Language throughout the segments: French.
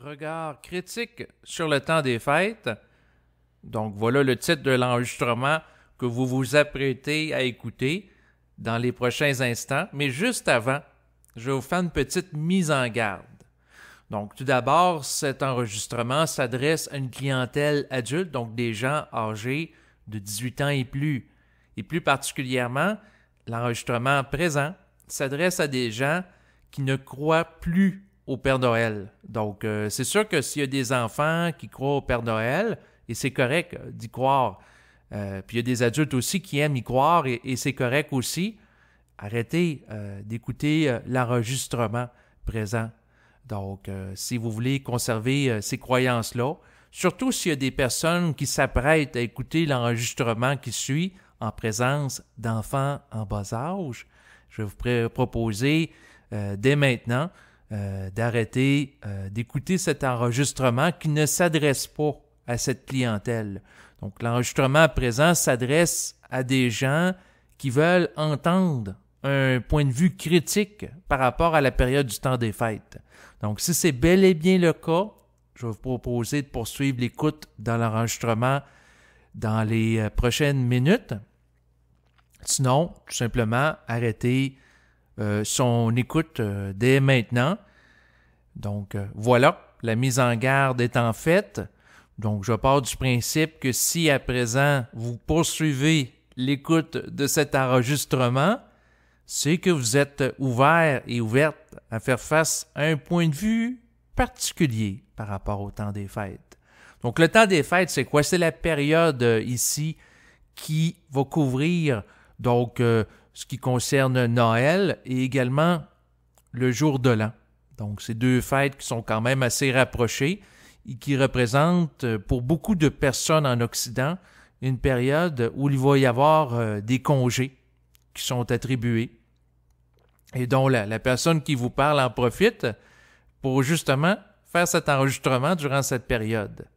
Regard critique sur le temps des fêtes. Donc voilà le titre de l'enregistrement que vous vous apprêtez à écouter dans les prochains instants. Mais juste avant, je vais vous faire une petite mise en garde. Donc tout d'abord, cet enregistrement s'adresse à une clientèle adulte, donc des gens âgés de 18 ans et plus. Et plus particulièrement, l'enregistrement présent s'adresse à des gens qui ne croient plus au Père Noël. Donc, c'est sûr que s'il y a des enfants qui croient au Père Noël, et c'est correct d'y croire, puis il y a des adultes aussi qui aiment y croire, et c'est correct aussi, arrêtez d'écouter l'enregistrement présent. Donc, si vous voulez conserver ces croyances-là, surtout s'il y a des personnes qui s'apprêtent à écouter l'enregistrement qui suit en présence d'enfants en bas âge, je vais vous proposer dès maintenant d'arrêter d'écouter cet enregistrement qui ne s'adresse pas à cette clientèle. Donc, l'enregistrement présent s'adresse à des gens qui veulent entendre un point de vue critique par rapport à la période du temps des fêtes. Donc, si c'est bel et bien le cas, je vais vous proposer de poursuivre l'écoute dans l'enregistrement dans les prochaines minutes. Sinon, tout simplement, arrêtez son écoute dès maintenant. Donc, voilà, la mise en garde étant faite. Donc, je pars du principe que si à présent vous poursuivez l'écoute de cet enregistrement, c'est que vous êtes ouvert et ouverte à faire face à un point de vue particulier par rapport au temps des fêtes. Donc, le temps des fêtes, c'est quoi? C'est la période ici qui va couvrir donc ce qui concerne Noël et également le jour de l'an. Donc, c'est deux fêtes qui sont quand même assez rapprochées et qui représentent pour beaucoup de personnes en Occident une période où il va y avoir des congés qui sont attribués et dont la personne qui vous parle en profite pour justement faire cet enregistrement durant cette période.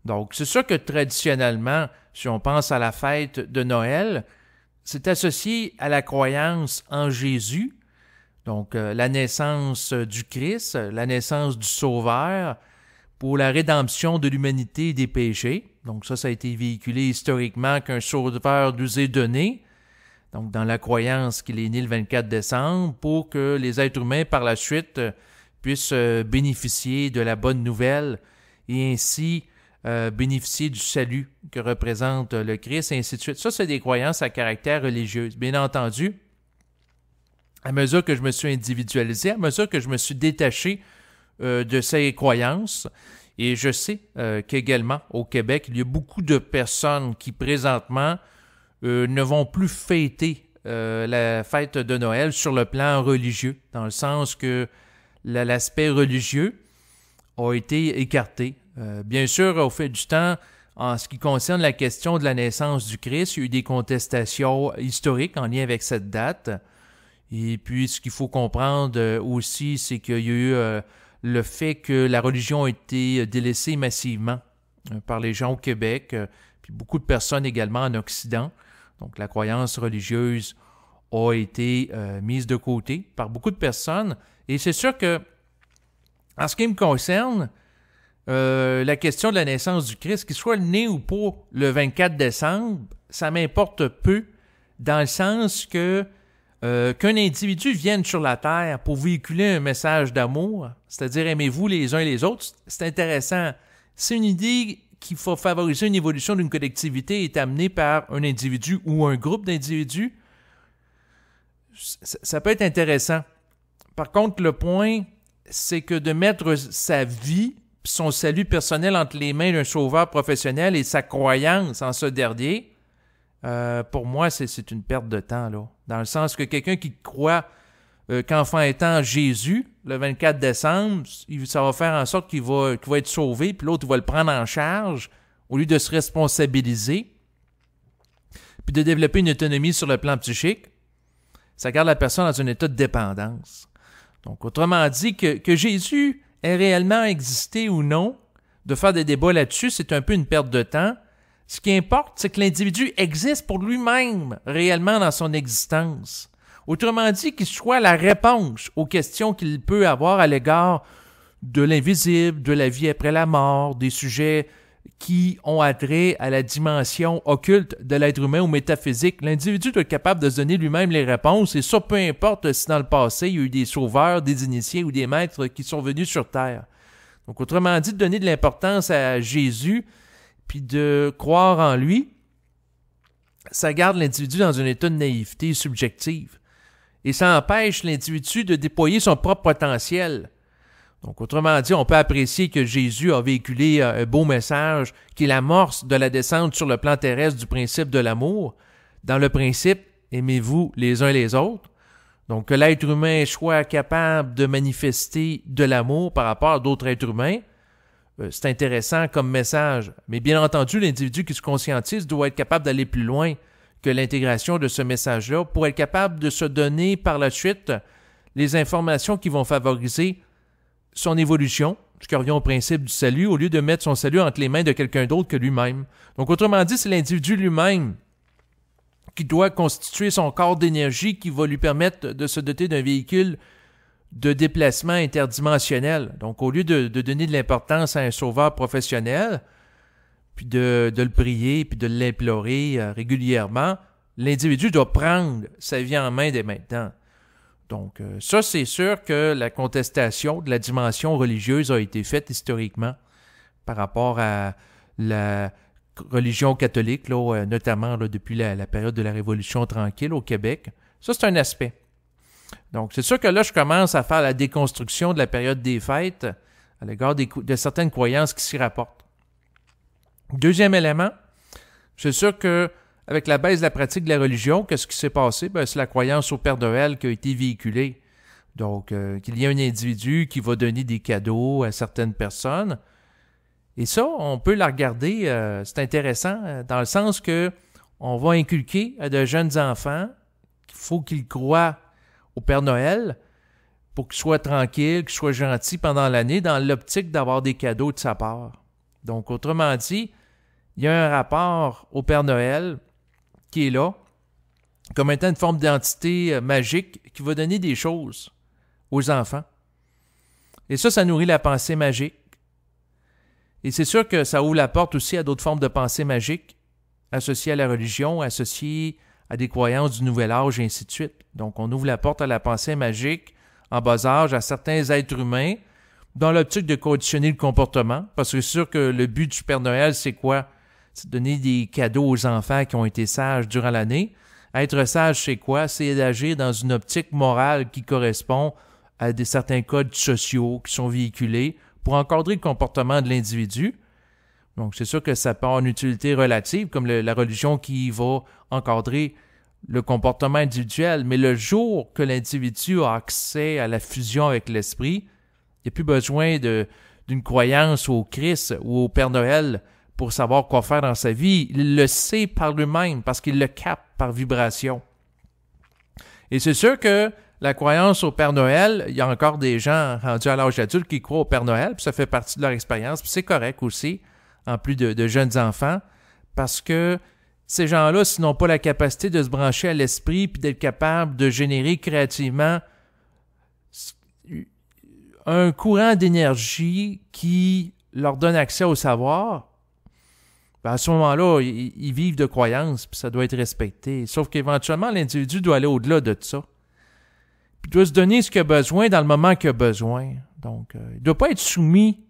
Donc, c'est sûr que traditionnellement, si on pense à la fête de Noël, c'est associé à la croyance en Jésus, donc la naissance du Christ, la naissance du Sauveur pour la rédemption de l'humanité et des péchés. Donc ça a été véhiculé historiquement qu'un Sauveur nous est donné, donc dans la croyance qu'il est né le 24 décembre, pour que les êtres humains par la suite puissent bénéficier de la bonne nouvelle et ainsi bénéficier du salut que représente le Christ, et ainsi de suite. Ça, c'est des croyances à caractère religieux. Bien entendu, à mesure que je me suis individualisé, à mesure que je me suis détaché de ces croyances, et je sais qu'également au Québec, il y a beaucoup de personnes qui présentement ne vont plus fêter la fête de Noël sur le plan religieux, dans le sens que l'aspect religieux a été écarté. Bien sûr, au fil du temps, en ce qui concerne la question de la naissance du Christ, il y a eu des contestations historiques en lien avec cette date. Et puis, ce qu'il faut comprendre aussi, c'est qu'il y a eu le fait que la religion a été délaissée massivement par les gens au Québec, puis beaucoup de personnes également en Occident. Donc, la croyance religieuse a été mise de côté par beaucoup de personnes. Et c'est sûr que, en ce qui me concerne, la question de la naissance du Christ, qu'il soit né ou pas le 24 décembre, ça m'importe peu, dans le sens que qu'un individu vienne sur la terre pour véhiculer un message d'amour, c'est-à-dire aimez-vous les uns et les autres, c'est intéressant. C'est une idée qui va favoriser une évolution d'une collectivité est amenée par un individu ou un groupe d'individus. Ça peut être intéressant. Par contre, le point, c'est que de mettre sa vie, son salut personnel entre les mains d'un sauveur professionnel et sa croyance en ce dernier, pour moi, c'est une perte de temps, là. Dans le sens que quelqu'un qui croit qu'enfant étant Jésus, le 24 décembre, ça va faire en sorte qu'il va être sauvé, puis l'autre, il va le prendre en charge, au lieu de se responsabiliser, puis de développer une autonomie sur le plan psychique, ça garde la personne dans un état de dépendance. Donc, autrement dit, que Jésus ait réellement existé ou non, de faire des débats là-dessus, c'est un peu une perte de temps. Ce qui importe, c'est que l'individu existe pour lui-même, réellement dans son existence. Autrement dit, qu'il soit la réponse aux questions qu'il peut avoir à l'égard de l'invisible, de la vie après la mort, des sujets qui ont attrait à la dimension occulte de l'être humain ou métaphysique. L'individu doit être capable de se donner lui-même les réponses, et ça, peu importe si dans le passé, il y a eu des sauveurs, des initiés ou des maîtres qui sont venus sur Terre. Donc, autrement dit, de donner de l'importance à Jésus, puis de croire en lui, ça garde l'individu dans un état de naïveté subjective. Et ça empêche l'individu de déployer son propre potentiel. Donc, autrement dit, on peut apprécier que Jésus a véhiculé un beau message qui est l'amorce de la descente sur le plan terrestre du principe de l'amour. Dans le principe, aimez-vous les uns les autres. Donc, que l'être humain soit capable de manifester de l'amour par rapport à d'autres êtres humains, c'est intéressant comme message. Mais bien entendu, l'individu qui se conscientise doit être capable d'aller plus loin que l'intégration de ce message-là pour être capable de se donner par la suite les informations qui vont favoriser son évolution, ce qui revient au principe du salut, au lieu de mettre son salut entre les mains de quelqu'un d'autre que lui-même. Donc, autrement dit, c'est l'individu lui-même qui doit constituer son corps d'énergie qui va lui permettre de se doter d'un véhicule de déplacement interdimensionnel. Donc, au lieu de donner de l'importance à un sauveur professionnel, puis de le prier, puis de l'implorer régulièrement, l'individu doit prendre sa vie en main dès maintenant. Donc, ça, c'est sûr que la contestation de la dimension religieuse a été faite historiquement par rapport à la religion catholique, là, notamment là, depuis la période de la Révolution tranquille au Québec. Ça, c'est un aspect. Donc, c'est sûr que là, je commence à faire la déconstruction de la période des fêtes à l'égard de certaines croyances qui s'y rapportent. Deuxième élément, c'est sûr que avec la baisse de la pratique de la religion, qu'est-ce qui s'est passé? Ben, c'est la croyance au Père Noël qui a été véhiculée. Donc, qu'il y a un individu qui va donner des cadeaux à certaines personnes. Et ça, on peut la regarder, c'est intéressant, dans le sens que on va inculquer à de jeunes enfants qu'il faut qu'ils croient au Père Noël pour qu'il soit tranquille, qu'il soit gentil pendant l'année, dans l'optique d'avoir des cadeaux de sa part. Donc, autrement dit, il y a un rapport au Père Noël qui est là, comme étant une forme d'identité magique qui va donner des choses aux enfants. Et ça nourrit la pensée magique. Et c'est sûr que ça ouvre la porte aussi à d'autres formes de pensée magique, associées à la religion, associées à des croyances du nouvel âge, et ainsi de suite. Donc, on ouvre la porte à la pensée magique en bas âge à certains êtres humains dans l'optique de conditionner le comportement, parce que c'est sûr que le but du Père Noël, c'est quoi? C'est de donner des cadeaux aux enfants qui ont été sages durant l'année. Être sage, c'est quoi? C'est d'agir dans une optique morale qui correspond à certains codes sociaux qui sont véhiculés pour encadrer le comportement de l'individu. Donc, c'est sûr que ça peut avoir une utilité relative, comme la religion qui va encadrer le comportement individuel. Mais le jour que l'individu a accès à la fusion avec l'esprit, il n'y a plus besoin d'une croyance au Christ ou au Père Noël pour savoir quoi faire dans sa vie. Il le sait par lui-même parce qu'il le capte par vibration. Et c'est sûr que la croyance au Père Noël, il y a encore des gens rendus à l'âge adulte qui croient au Père Noël, puis ça fait partie de leur expérience, puis c'est correct aussi, en plus de jeunes enfants, parce que ces gens-là, s'ils n'ont pas la capacité de se brancher à l'esprit puis d'être capables de générer créativement un courant d'énergie qui leur donne accès au savoir, ben à ce moment-là, ils vivent de croyances, puis ça doit être respecté. Sauf qu'éventuellement, l'individu doit aller au-delà de ça. Puis il doit se donner ce qu'il a besoin dans le moment qu'il a besoin. Donc, il ne doit pas être soumis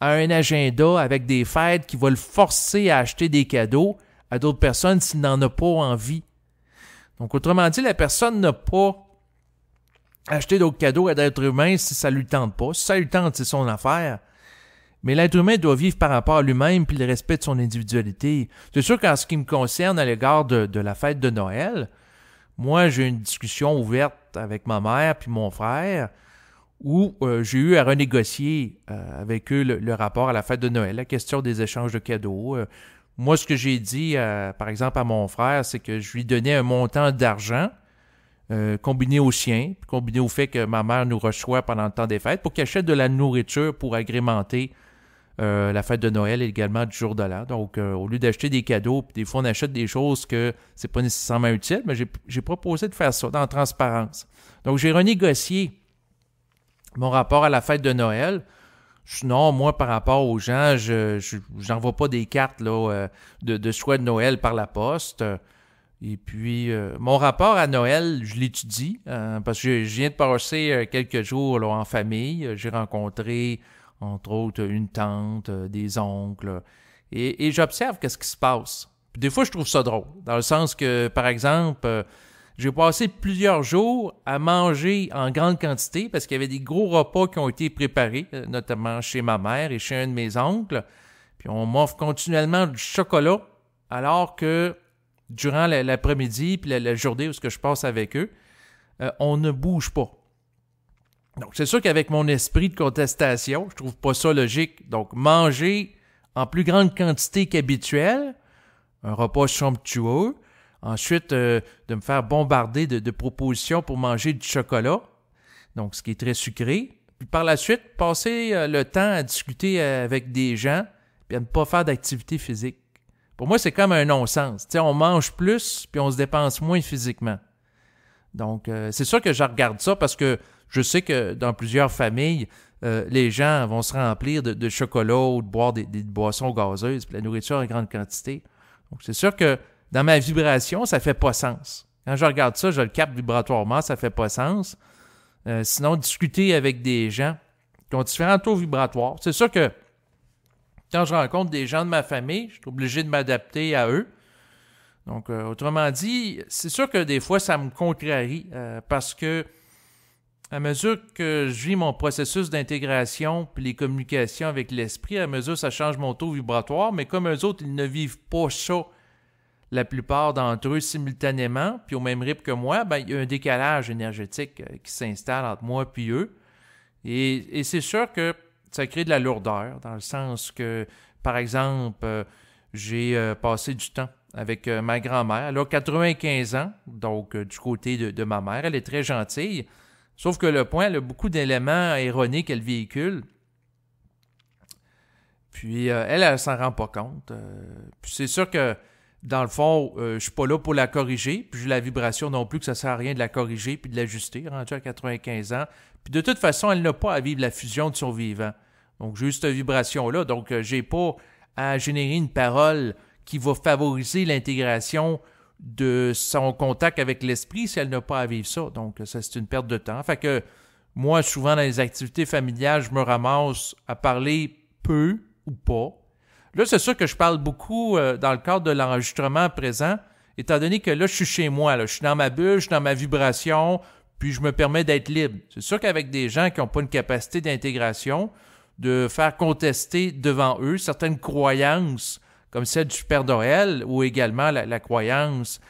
à un agenda avec des fêtes qui va le forcer à acheter des cadeaux à d'autres personnes s'il n'en a pas envie. Donc, autrement dit, la personne n'a pas acheté d'autres cadeaux à l'être humain si ça ne lui tente pas. Si ça lui tente, c'est son affaire. Mais l'être humain doit vivre par rapport à lui-même puis le respect de son individualité. C'est sûr qu'en ce qui me concerne à l'égard de la fête de Noël, moi, j'ai une discussion ouverte avec ma mère puis mon frère où j'ai eu à renégocier avec eux le rapport à la fête de Noël, la question des échanges de cadeaux. Moi, ce que j'ai dit, par exemple, à mon frère, c'est que je lui donnais un montant d'argent combiné au sien, combiné au fait que ma mère nous reçoit pendant le temps des fêtes pour qu'elle achète de la nourriture pour agrémenter la fête de Noël et également du jour de l'an. Donc, au lieu d'acheter des cadeaux, puis des fois on achète des choses que c'est pas nécessairement utile, mais j'ai proposé de faire ça dans la transparence. Donc, j'ai renégocié mon rapport à la fête de Noël. Sinon, moi, par rapport aux gens, je n'envoie pas des cartes là, de souhait de Noël par la poste. Et puis, mon rapport à Noël, je l'étudie parce que je viens de passer quelques jours là, en famille. J'ai rencontré, entre autres, une tante, des oncles. Et j'observe qu'est-ce qui se passe. Puis des fois, je trouve ça drôle. Dans le sens que, par exemple, j'ai passé plusieurs jours à manger en grande quantité parce qu'il y avait des gros repas qui ont été préparés, notamment chez ma mère et chez un de mes oncles. Puis on m'offre continuellement du chocolat alors que durant l'après-midi puis la journée où je passe avec eux, on ne bouge pas. Donc c'est sûr qu'avec mon esprit de contestation, je trouve pas ça logique. Donc manger en plus grande quantité qu'habituel, un repas somptueux. Ensuite, de me faire bombarder de propositions pour manger du chocolat, donc ce qui est très sucré. Puis par la suite, passer le temps à discuter avec des gens puis à ne pas faire d'activité physique. Pour moi, c'est comme un non-sens. T'sais, on mange plus puis on se dépense moins physiquement. Donc, c'est sûr que je regarde ça parce que je sais que dans plusieurs familles, les gens vont se remplir de chocolat ou de boire des boissons gazeuses puis la nourriture en grande quantité. Donc, c'est sûr que dans ma vibration, ça fait pas sens. Quand je regarde ça, je le capte vibratoirement, ça fait pas sens. Sinon, discuter avec des gens qui ont différents taux vibratoires. C'est sûr que quand je rencontre des gens de ma famille, je suis obligé de m'adapter à eux. Donc, autrement dit, c'est sûr que des fois, ça me contrarie parce que à mesure que je vis mon processus d'intégration puis les communications avec l'esprit, à mesure ça change mon taux vibratoire, mais comme eux autres, ils ne vivent pas ça la plupart d'entre eux simultanément, puis au même rythme que moi, ben, il y a un décalage énergétique qui s'installe entre moi et eux. Et c'est sûr que ça crée de la lourdeur, dans le sens que, par exemple, j'ai passé du temps avec ma grand-mère. Elle a 95 ans, donc du côté de ma mère. Elle est très gentille, sauf que le point, elle a beaucoup d'éléments erronés qu'elle véhicule. Puis elle s'en rend pas compte. Puis c'est sûr que dans le fond, je suis pas là pour la corriger, puis j'ai la vibration non plus que ça sert à rien de la corriger puis de l'ajuster, rendue à 95 ans. Puis de toute façon, elle n'a pas à vivre la fusion de son vivant. Donc j'ai eu cette vibration-là, donc j'ai pas à générer une parole qui va favoriser l'intégration de son contact avec l'esprit si elle n'a pas à vivre ça. Donc ça, c'est une perte de temps. Fait que moi, souvent dans les activités familiales, je me ramasse à parler peu ou pas. Là, c'est sûr que je parle beaucoup dans le cadre de l'enregistrement présent, étant donné que là, je suis chez moi. Là. Je suis dans ma bulle, je suis dans ma vibration, puis je me permets d'être libre. C'est sûr qu'avec des gens qui n'ont pas une capacité d'intégration, de faire contester devant eux certaines croyances, comme celle du Père Noël, ou également la croyance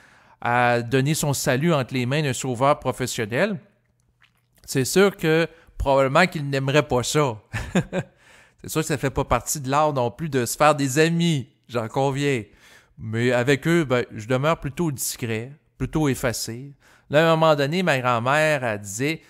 à donner son salut entre les mains d'un sauveur professionnel, c'est sûr que probablement qu'ils n'aimeraient pas ça. C'est sûr que ça ne fait pas partie de l'art non plus de se faire des amis, j'en conviens. Mais avec eux, ben, je demeure plutôt discret, plutôt effacé. Là, à un moment donné, ma grand-mère, elle disait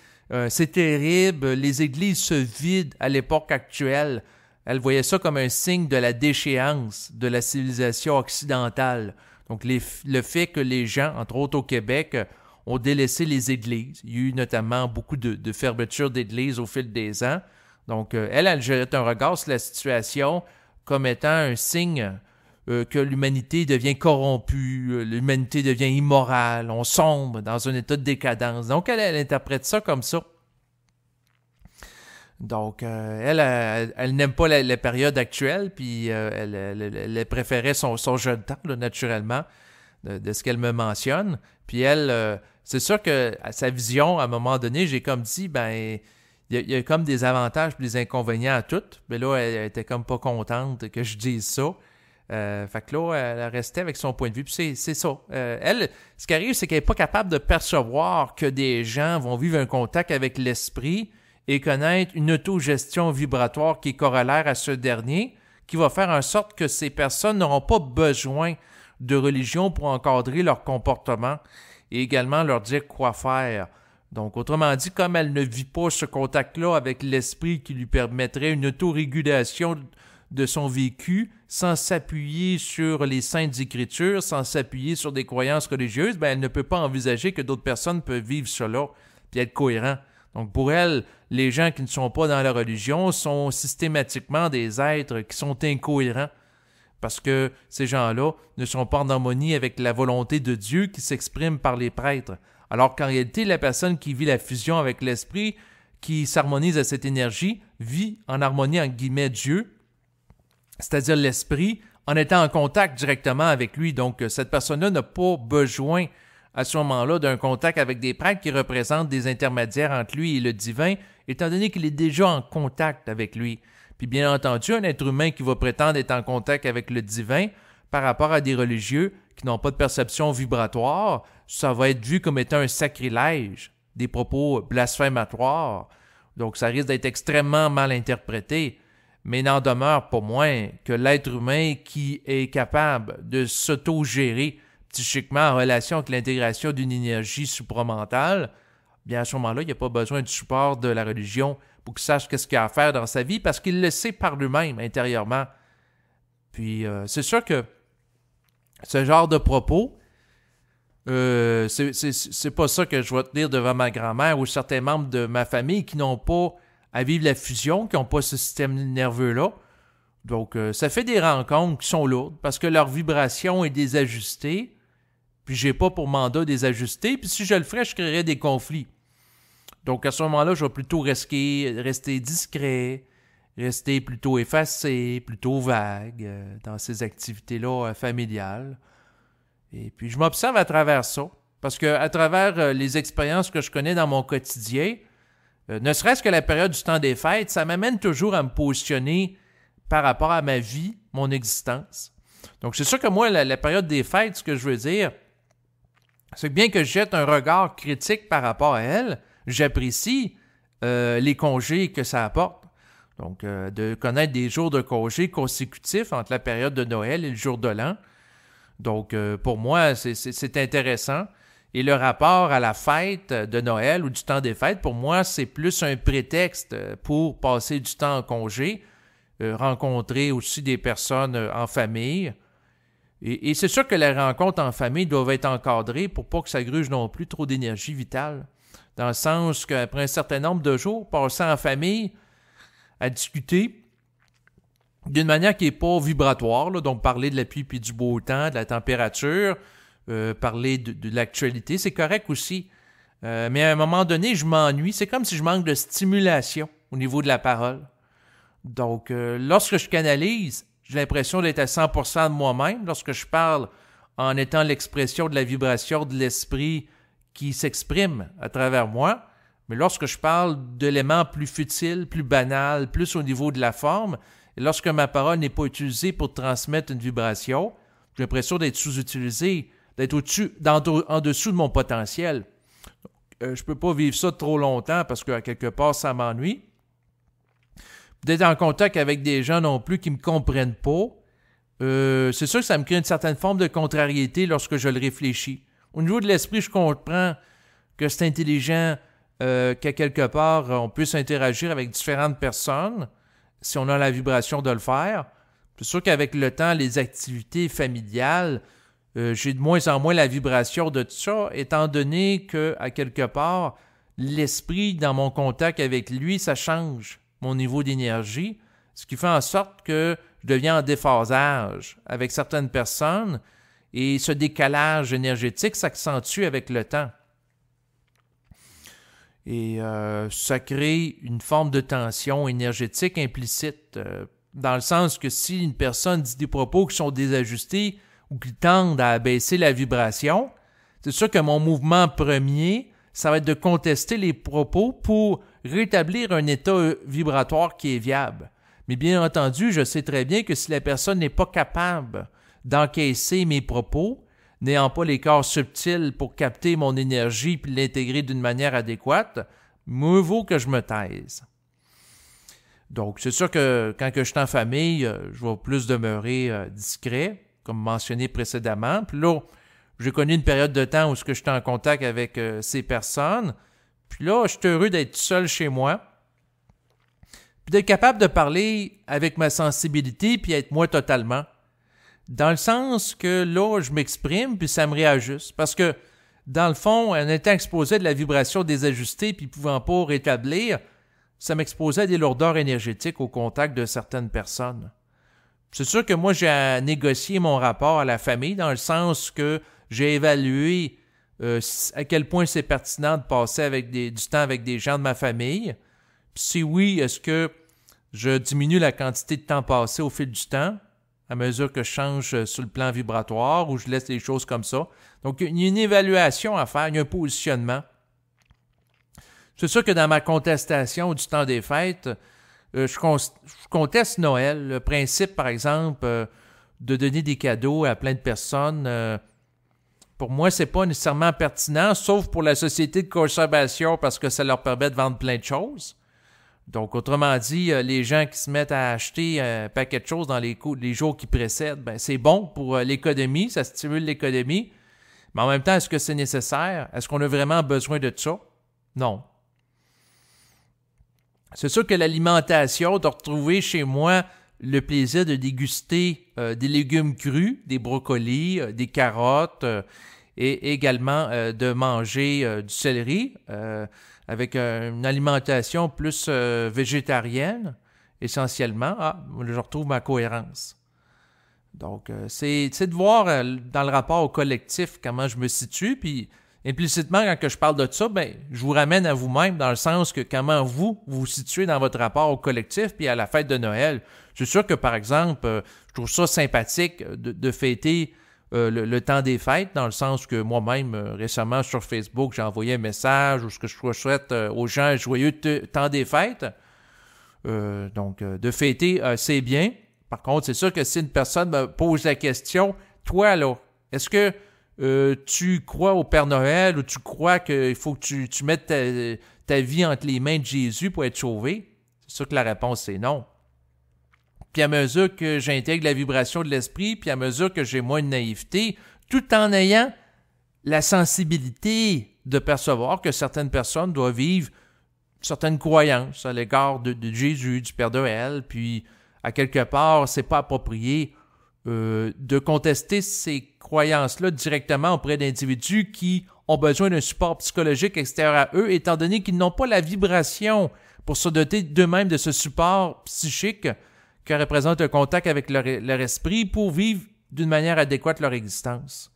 c'est terrible, les églises se vident à l'époque actuelle. Elle voyait ça comme un signe de la déchéance de la civilisation occidentale. Donc, le fait que les gens, entre autres au Québec, ont délaissé les églises. Il y a eu notamment beaucoup de fermetures d'églises au fil des ans. Donc, elle jette un regard sur la situation comme étant un signe que l'humanité devient corrompue, l'humanité devient immorale, on sombre dans un état de décadence. Donc, elle interprète ça comme ça. Donc, elle n'aime pas la période actuelle, puis elle préférait son jeune temps, là, naturellement, de ce qu'elle me mentionne. Puis elle, c'est sûr que à sa vision, à un moment donné, j'ai comme dit, ben... Il y a comme des avantages et des inconvénients à tout. Mais là, elle était comme pas contente que je dise ça. Fait que là, elle restait avec son point de vue. Puis c'est ça. Elle, ce qui arrive, c'est qu'elle n'est pas capable de percevoir que des gens vont vivre un contact avec l'esprit et connaître une autogestion vibratoire qui est corollaire à ce dernier, qui va faire en sorte que ces personnes n'auront pas besoin de religion pour encadrer leur comportement et également leur dire quoi faire. Donc, autrement dit, comme elle ne vit pas ce contact-là avec l'esprit qui lui permettrait une autorégulation de son vécu sans s'appuyer sur les saintes écritures, sans s'appuyer sur des croyances religieuses, ben elle ne peut pas envisager que d'autres personnes peuvent vivre cela puis être cohérent. Donc pour elle, les gens qui ne sont pas dans la religion sont systématiquement des êtres qui sont incohérents parce que ces gens-là ne sont pas en harmonie avec la volonté de Dieu qui s'exprime par les prêtres. Alors qu'en réalité, la personne qui vit la fusion avec l'esprit, qui s'harmonise à cette énergie, vit en harmonie entre guillemets Dieu, c'est-à-dire l'esprit, en étant en contact directement avec lui. Donc cette personne-là n'a pas besoin à ce moment-là d'un contact avec des prêtres qui représentent des intermédiaires entre lui et le divin, étant donné qu'il est déjà en contact avec lui. Puis bien entendu, un être humain qui va prétendre être en contact avec le divin par rapport à des religieux qui n'ont pas de perception vibratoire, ça va être vu comme étant un sacrilège, des propos blasphématoires. Donc ça risque d'être extrêmement mal interprété, mais n'en demeure pas moins que l'être humain qui est capable de s'auto-gérer psychiquement en relation avec l'intégration d'une énergie supramentale, bien à ce moment-là, il n'y a pas besoin du support de la religion pour qu'il sache qu'est-ce qu'il a à faire dans sa vie parce qu'il le sait par lui-même intérieurement. Puis c'est sûr que ce genre de propos, c'est pas ça que je vais tenir devant ma grand-mère ou certains membres de ma famille qui n'ont pas à vivre la fusion, qui n'ont pas ce système nerveux-là. Donc, ça fait des rencontres qui sont lourdes parce que leur vibration est désajustée, puis j'ai pas pour mandat de les ajuster, puis si je le ferais, je créerais des conflits. Donc, à ce moment-là, je vais plutôt rester discret, rester plutôt effacé, plutôt vague dans ces activités-là familiales. Et puis, je m'observe à travers ça, parce que à travers les expériences que je connais dans mon quotidien, ne serait-ce que la période du temps des fêtes, ça m'amène toujours à me positionner par rapport à ma vie, mon existence. Donc, c'est sûr que moi, la période des fêtes, ce que je veux dire, c'est que bien que je jette un regard critique par rapport à elle, j'apprécie les congés que ça apporte. Donc, de connaître des jours de congés consécutifs entre la période de Noël et le jour de l'an. Donc, pour moi, c'est intéressant. Et le rapport à la fête de Noël ou du temps des fêtes, pour moi, c'est plus un prétexte pour passer du temps en congé, rencontrer aussi des personnes en famille. Et c'est sûr que les rencontres en famille doivent être encadrées pour pas que ça gruge non plus trop d'énergie vitale. Dans le sens qu'après un certain nombre de jours, passer en famille à discuter d'une manière qui n'est pas vibratoire, là, donc parler de la pluie puis du beau temps, de la température, parler de l'actualité, c'est correct aussi. Mais à un moment donné, je m'ennuie. C'est comme si je manque de stimulation au niveau de la parole. Donc, lorsque je canalise, j'ai l'impression d'être à 100% de moi-même. Lorsque je parle en étant l'expression de la vibration de l'esprit qui s'exprime à travers moi, mais lorsque je parle d'éléments plus futiles, plus banals, plus au niveau de la forme, et lorsque ma parole n'est pas utilisée pour transmettre une vibration, j'ai l'impression d'être sous-utilisé, d'être en dessous de mon potentiel. Je ne peux pas vivre ça trop longtemps parce qu'à quelque part, ça m'ennuie. D'être en contact avec des gens non plus qui ne me comprennent pas, c'est sûr que ça me crée une certaine forme de contrariété lorsque je le réfléchis. Au niveau de l'esprit, je comprends que c'est intelligent qu'à quelque part, on puisse interagir avec différentes personnes si on a la vibration de le faire. C'est sûr qu'avec le temps, les activités familiales, j'ai de moins en moins la vibration de tout ça, étant donné qu'à quelque part, l'esprit, dans mon contact avec lui, ça change mon niveau d'énergie, ce qui fait en sorte que je deviens en déphasage avec certaines personnes et ce décalage énergétique s'accentue avec le temps. Et ça crée une forme de tension énergétique implicite, dans le sens que si une personne dit des propos qui sont désajustés ou qui tendent à abaisser la vibration, c'est sûr que mon mouvement premier, ça va être de contester les propos pour rétablir un état vibratoire qui est viable. Mais bien entendu, je sais très bien que si la personne n'est pas capable d'encaisser mes propos, n'ayant pas les corps subtils pour capter mon énergie et l'intégrer d'une manière adéquate, mieux vaut que je me taise. Donc, c'est sûr que quand je suis en famille, je vais plus demeurer discret, comme mentionné précédemment. Puis là, j'ai connu une période de temps où je suis en contact avec ces personnes. Puis là, je suis heureux d'être seul chez moi. Puis d'être capable de parler avec ma sensibilité puis être moi totalement. Dans le sens que là, je m'exprime puis ça me réajuste. Parce que dans le fond, en étant exposé à de la vibration désajustée puis pouvant pas rétablir, ça m'exposait à des lourdeurs énergétiques au contact de certaines personnes. C'est sûr que moi, j'ai à négocier mon rapport à la famille dans le sens que j'ai évalué à quel point c'est pertinent de passer avec du temps avec des gens de ma famille. Puis si oui, est-ce que je diminue la quantité de temps passé au fil du temps à mesure que je change sur le plan vibratoire ou je laisse les choses comme ça. Donc, il y a une évaluation à faire, il y a un positionnement. C'est sûr que dans ma contestation du temps des fêtes, je conteste Noël. Le principe, par exemple, de donner des cadeaux à plein de personnes, pour moi, c'est pas nécessairement pertinent, sauf pour la société de consommation parce que ça leur permet de vendre plein de choses. Donc, autrement dit, les gens qui se mettent à acheter un paquet de choses dans les jours qui précèdent, ben, c'est bon pour l'économie, ça stimule l'économie. Mais en même temps, est-ce que c'est nécessaire? Est-ce qu'on a vraiment besoin de ça? Non. C'est sûr que l'alimentation, de retrouver chez moi le plaisir de déguster des légumes crus, des brocolis, des carottes et également de manger du céleri avec une alimentation plus végétarienne, essentiellement. Je retrouve ma cohérence. Donc, c'est de voir dans le rapport au collectif comment je me situe, puis implicitement, quand que je parle de ça, ben, je vous ramène à vous-même dans le sens que comment vous vous situez dans votre rapport au collectif puis à la fête de Noël. Je suis sûr que, par exemple, je trouve ça sympathique de fêter le temps des fêtes, dans le sens que moi-même, récemment, sur Facebook, j'ai envoyé un message où ce que je souhaite aux gens un joyeux temps des fêtes. Donc, de fêter, c'est bien. Par contre, c'est sûr que si une personne me pose la question, toi, là, est-ce que tu crois au Père Noël ou tu crois qu'il faut que tu mettes ta vie entre les mains de Jésus pour être sauvé? C'est sûr que la réponse, c'est non. Puis à mesure que j'intègre la vibration de l'esprit, puis à mesure que j'ai moins de naïveté, tout en ayant la sensibilité de percevoir que certaines personnes doivent vivre certaines croyances à l'égard de Jésus, du Père Noël, puis à quelque part, c'est pas approprié de contester ces croyances-là directement auprès d'individus qui ont besoin d'un support psychologique extérieur à eux, étant donné qu'ils n'ont pas la vibration pour se doter d'eux-mêmes de ce support psychique que représente un contact avec leur esprit pour vivre d'une manière adéquate leur existence.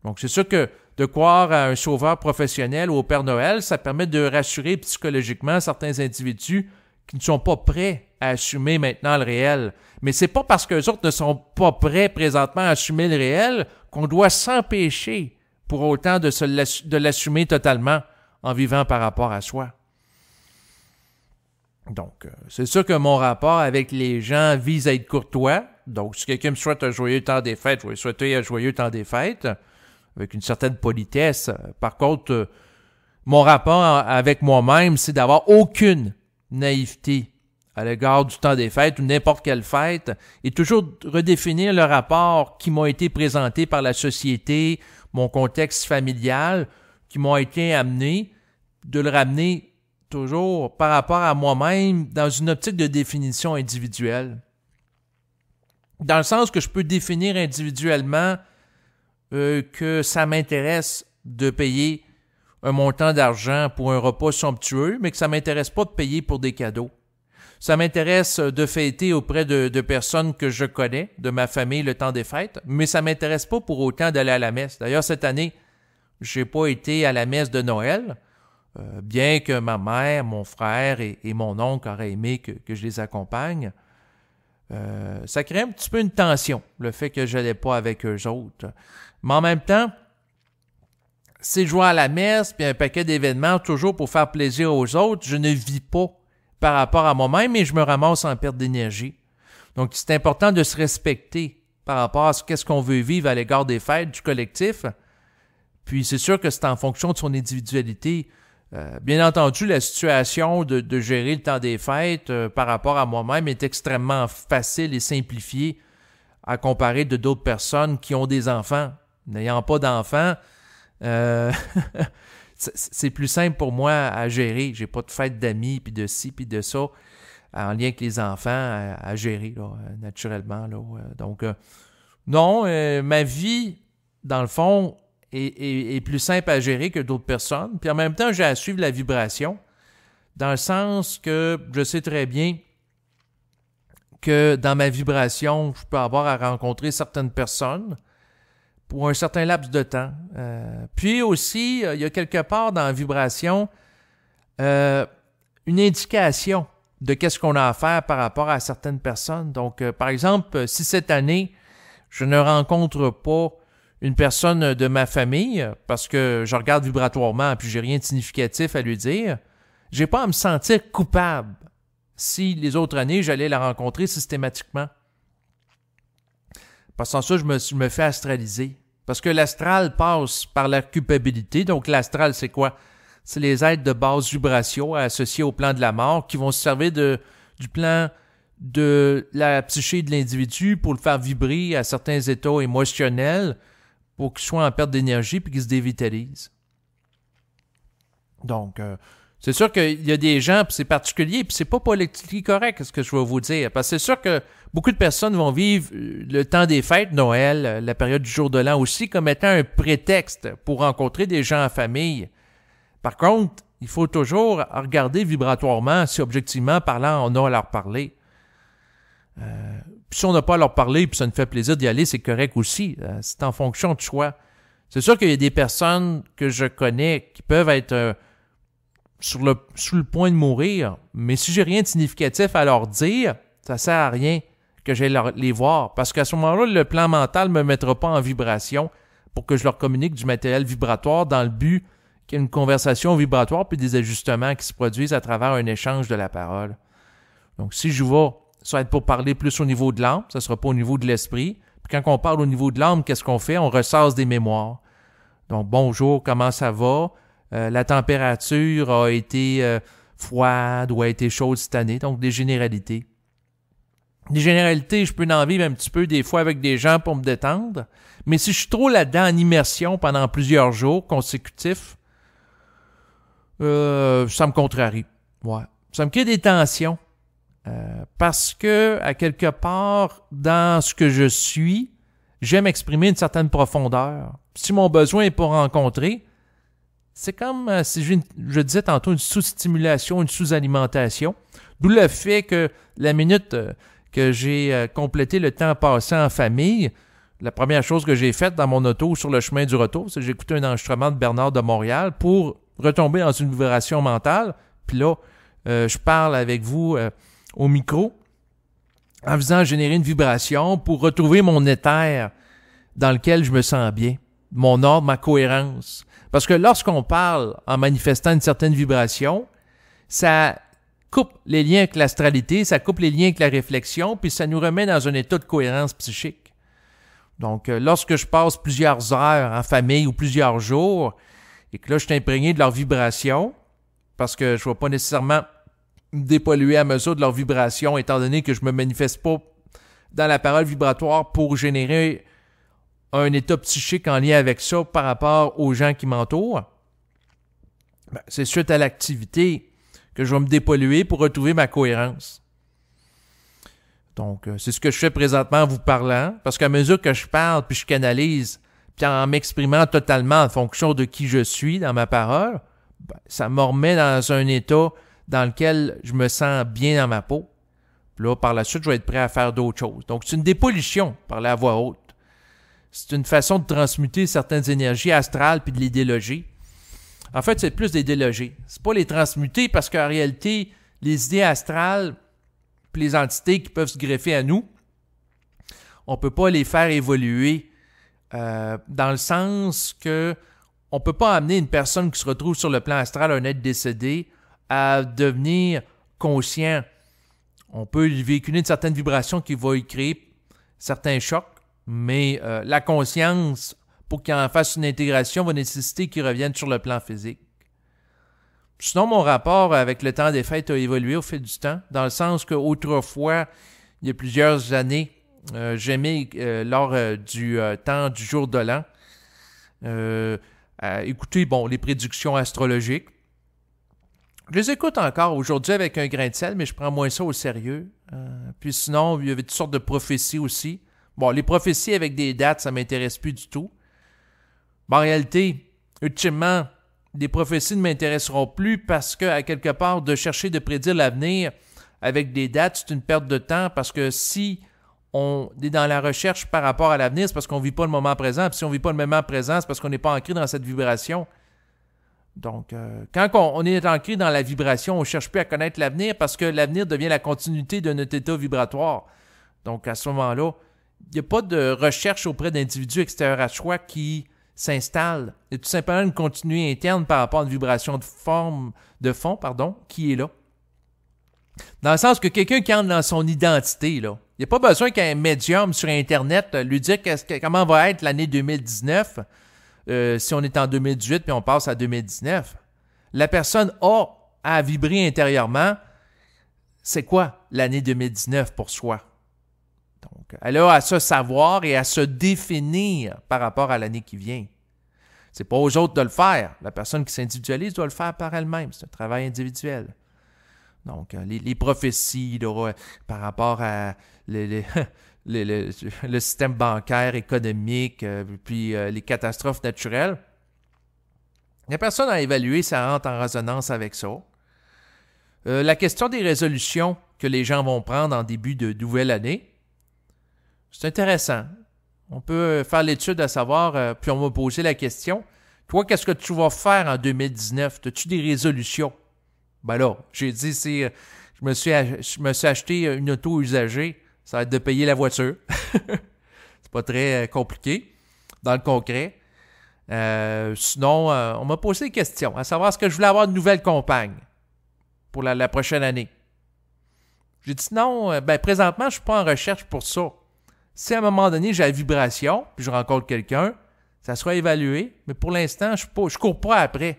Donc, c'est sûr que de croire à un sauveur professionnel ou au Père Noël, ça permet de rassurer psychologiquement certains individus qui ne sont pas prêts à assumer maintenant le réel. Mais c'est pas parce qu'eux autres ne sont pas prêts présentement à assumer le réel qu'on doit s'empêcher pour autant de l'assumer totalement en vivant par rapport à soi. Donc, c'est sûr que mon rapport avec les gens vise à être courtois. Donc, si quelqu'un me souhaite un joyeux temps des fêtes, je vais lui souhaiter un joyeux temps des fêtes avec une certaine politesse. Par contre, mon rapport avec moi-même, c'est d'avoir aucune naïveté à l'égard du temps des fêtes ou n'importe quelle fête et toujours redéfinir le rapport qui m'a été présenté par la société, mon contexte familial, qui m'a été amené, de le ramener toujours par rapport à moi-même dans une optique de définition individuelle. Dans le sens que je peux définir individuellement que ça m'intéresse de payer un montant d'argent pour un repas somptueux, mais que ça ne m'intéresse pas de payer pour des cadeaux. Ça m'intéresse de fêter auprès de personnes que je connais, de ma famille, le temps des fêtes, mais ça ne m'intéresse pas pour autant d'aller à la messe. D'ailleurs, cette année, je n'ai pas été à la messe de Noël, bien que ma mère, mon frère et mon oncle auraient aimé que je les accompagne. Ça crée un petit peu une tension, le fait que je n'allais pas avec eux autres. Mais en même temps, si je vais à la messe puis un paquet d'événements toujours pour faire plaisir aux autres, je ne vis pas par rapport à moi-même et je me ramasse en perte d'énergie. Donc, c'est important de se respecter par rapport à qu'est-ce qu'on veut vivre à l'égard des fêtes, du collectif. Puis, c'est sûr que c'est en fonction de son individualité. Bien entendu, la situation de gérer le temps des fêtes par rapport à moi-même est extrêmement facile et simplifiée à comparer de d'autres personnes qui ont des enfants. N'ayant pas d'enfants, c'est plus simple pour moi à gérer. J'ai pas de fête d'amis, puis de ci, puis de ça, en lien avec les enfants, à gérer, là, naturellement. Là. Donc, non, ma vie, dans le fond, est plus simple à gérer que d'autres personnes. Puis en même temps, j'ai à suivre la vibration, dans le sens que je sais très bien que dans ma vibration, je peux avoir à rencontrer certaines personnes pour un certain laps de temps. Puis aussi, il y a quelque part dans la vibration une indication de qu'est-ce qu'on a à faire par rapport à certaines personnes. Donc, par exemple, si cette année, je ne rencontre pas une personne de ma famille parce que je regarde vibratoirement puis j'ai rien de significatif à lui dire, j'ai pas à me sentir coupable si les autres années, j'allais la rencontrer systématiquement. Parce que sans ça, je me fais astraliser. Parce que l'astral passe par la culpabilité. Donc, l'astral, c'est quoi? C'est les êtres de basse vibration associés au plan de la mort qui vont se servir du plan de la psyché de l'individu pour le faire vibrer à certains états émotionnels pour qu'il soit en perte d'énergie puis qu'il se dévitalise. Donc, c'est sûr qu'il y a des gens, puis c'est particulier, puis c'est pas politiquement correct ce que je vais vous dire, parce que c'est sûr que beaucoup de personnes vont vivre le temps des fêtes, Noël, la période du jour de l'an aussi, comme étant un prétexte pour rencontrer des gens en famille. Par contre, il faut toujours regarder vibratoirement si objectivement parlant, on a à leur parler. Puis si on n'a pas à leur parler, puis ça nous fait plaisir d'y aller, c'est correct aussi. C'est en fonction de choix. C'est sûr qu'il y a des personnes que je connais qui peuvent être sous le point de mourir, mais si j'ai rien de significatif à leur dire, ça sert à rien que j'aille les voir, parce qu'à ce moment-là, le plan mental ne me mettra pas en vibration pour que je leur communique du matériel vibratoire dans le but qu'il y ait une conversation vibratoire puis des ajustements qui se produisent à travers un échange de la parole. Donc, si je vais, ça va être pour parler plus au niveau de l'âme, ça ne sera pas au niveau de l'esprit. Puis quand on parle au niveau de l'âme, qu'est-ce qu'on fait? On ressasse des mémoires. Donc, bonjour, comment ça va? La température a été froide ou a été chaude cette année, donc des généralités. Des généralités, je peux en vivre un petit peu des fois avec des gens pour me détendre, mais si je suis trop là-dedans en immersion pendant plusieurs jours consécutifs, ça me contrarie. Ouais. Ça me crée des tensions parce que, à quelque part, dans ce que je suis, j'aime exprimer une certaine profondeur. Si mon besoin est pour rencontrer, c'est comme si je disais tantôt une sous-stimulation, une sous-alimentation. D'où le fait que la minute que j'ai complété le temps passé en famille, la première chose que j'ai faite dans mon auto sur le chemin du retour, c'est que j'ai écouté un enregistrement de Bernard de Montréal pour retomber dans une vibration mentale. Puis là, je parle avec vous au micro en faisant générer une vibration pour retrouver mon éther dans lequel je me sens bien, mon ordre, ma cohérence. Parce que lorsqu'on parle en manifestant une certaine vibration, ça coupe les liens avec l'astralité, ça coupe les liens avec la réflexion, puis ça nous remet dans un état de cohérence psychique. Donc, lorsque je passe plusieurs heures en famille ou plusieurs jours, et que là, je suis imprégné de leur vibration, parce que je ne vais pas nécessairement me dépolluer à mesure de leur vibration, étant donné que je ne me manifeste pas dans la parole vibratoire pour générer un état psychique en lien avec ça par rapport aux gens qui m'entourent, ben, c'est suite à l'activité que je vais me dépolluer pour retrouver ma cohérence. Donc, c'est ce que je fais présentement en vous parlant, parce qu'à mesure que je parle, puis je canalise, puis en m'exprimant totalement en fonction de qui je suis dans ma parole, ben, ça me remet dans un état dans lequel je me sens bien dans ma peau. Puis là, par la suite, je vais être prêt à faire d'autres choses. Donc, c'est une dépollution, parler à voix haute. C'est une façon de transmuter certaines énergies astrales puis de les déloger. En fait, c'est plus des déloger. C'est pas les transmuter parce qu'en réalité, les idées astrales puis les entités qui peuvent se greffer à nous, on peut pas les faire évoluer dans le sens que on peut pas amener une personne qui se retrouve sur le plan astral, un être décédé, à devenir conscient. On peut lui véhiculer une certaine vibration qui va y créer certains chocs, mais la conscience, pour qu'il en fasse une intégration, va nécessiter qu'il revienne sur le plan physique. Sinon, mon rapport avec le temps des fêtes a évolué au fil du temps, dans le sens qu'autrefois, il y a plusieurs années, j'aimais, lors du temps du jour de l'an, écouter les prédictions astrologiques. Je les écoute encore aujourd'hui avec un grain de sel, mais je prends moins ça au sérieux. Puis sinon, il y avait toutes sortes de prophéties aussi. Bon, les prophéties avec des dates, ça ne m'intéresse plus du tout. En réalité, ultimement, les prophéties ne m'intéresseront plus parce que, à quelque part, de chercher de prédire l'avenir avec des dates, c'est une perte de temps parce que si on est dans la recherche par rapport à l'avenir, c'est parce qu'on ne vit pas le moment présent. Puis si on ne vit pas le moment présent, c'est parce qu'on n'est pas ancré dans cette vibration. Donc, quand on est ancré dans la vibration, on ne cherche plus à connaître l'avenir parce que l'avenir devient la continuité de notre état vibratoire. Donc, à ce moment-là, il n'y a pas de recherche auprès d'individus extérieurs à soi qui s'installe. Il y a tout simplement une continuité interne par rapport à une vibration de fond, qui est là. Dans le sens que quelqu'un qui entre dans son identité, là, il n'y a pas besoin qu'un médium sur Internet lui dise comment va être l'année 2019 si on est en 2018 puis on passe à 2019. La personne a à vibrer intérieurement. C'est quoi l'année 2019 pour soi? Donc, elle a à se savoir et à se définir par rapport à l'année qui vient. C'est pas aux autres de le faire. La personne qui s'individualise doit le faire par elle-même. C'est un travail individuel. Donc, les prophéties là, par rapport à le système bancaire, économique, puis les catastrophes naturelles, il n'y a personne à évaluer, ça rentre en résonance avec ça. La question des résolutions que les gens vont prendre en début de nouvelle année, c'est intéressant. On peut faire l'étude à savoir, puis on va poser la question, toi, qu'est-ce que tu vas faire en 2019? As-tu des résolutions? Ben là, j'ai dit, je me suis acheté une auto usagée, ça va être de payer la voiture. C'est pas très compliqué dans le concret. Sinon, on m'a posé des questions, à savoir est-ce que je voulais avoir une nouvelle compagne pour la prochaine année. J'ai dit non, présentement, je ne suis pas en recherche pour ça. Si à un moment donné, j'ai la vibration, puis je rencontre quelqu'un, ça sera évalué, mais pour l'instant, je ne cours pas après.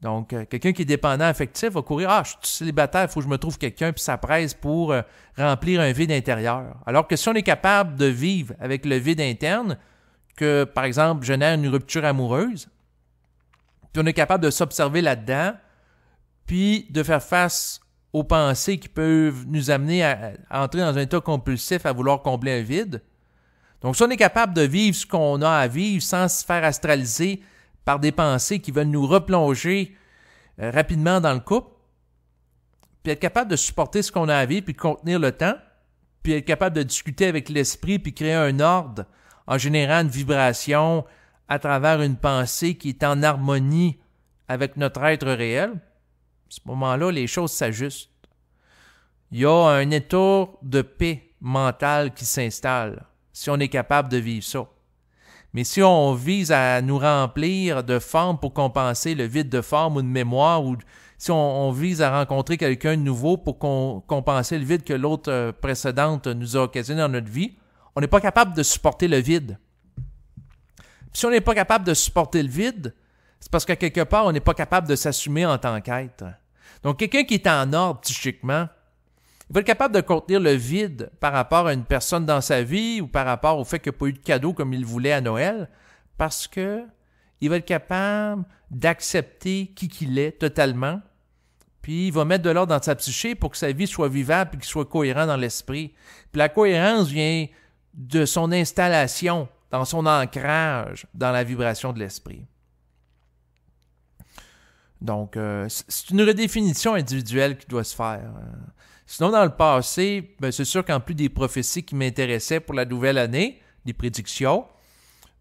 Donc, quelqu'un qui est dépendant affectif va courir « je suis célibataire, il faut que je me trouve quelqu'un », puis ça presse pour remplir un vide intérieur. Alors que si on est capable de vivre avec le vide interne, que, par exemple, génère une rupture amoureuse, puis on est capable de s'observer là-dedans, puis de faire face aux pensées qui peuvent nous amener à entrer dans un état compulsif, à vouloir combler un vide. Donc, si on est capable de vivre ce qu'on a à vivre sans se faire astraliser par des pensées qui veulent nous replonger rapidement dans le couple, puis être capable de supporter ce qu'on a à vivre, puis de contenir le temps, puis être capable de discuter avec l'esprit, puis créer un ordre en générant une vibration à travers une pensée qui est en harmonie avec notre être réel, à ce moment-là, les choses s'ajustent. Il y a un état de paix mentale qui s'installe si on est capable de vivre ça. Mais si on vise à nous remplir de forme pour compenser le vide de forme ou de mémoire, ou si on vise à rencontrer quelqu'un de nouveau pour compenser le vide que l'autre précédente nous a occasionné dans notre vie, on n'est pas capable de supporter le vide. Puis si on n'est pas capable de supporter le vide, c'est parce qu'à quelque part, on n'est pas capable de s'assumer en tant qu'être. Donc, quelqu'un qui est en ordre psychiquement, il va être capable de contenir le vide par rapport à une personne dans sa vie ou par rapport au fait qu'il n'y a pas eu de cadeau comme il voulait à Noël, parce que il va être capable d'accepter qui qu'il est totalement, puis il va mettre de l'ordre dans sa psyché pour que sa vie soit vivable et qu'il soit cohérent dans l'esprit. Puis la cohérence vient de son installation, dans son ancrage dans la vibration de l'esprit. Donc, c'est une redéfinition individuelle qui doit se faire. Sinon, dans le passé, c'est sûr qu'en plus des prophéties qui m'intéressaient pour la nouvelle année, des prédictions,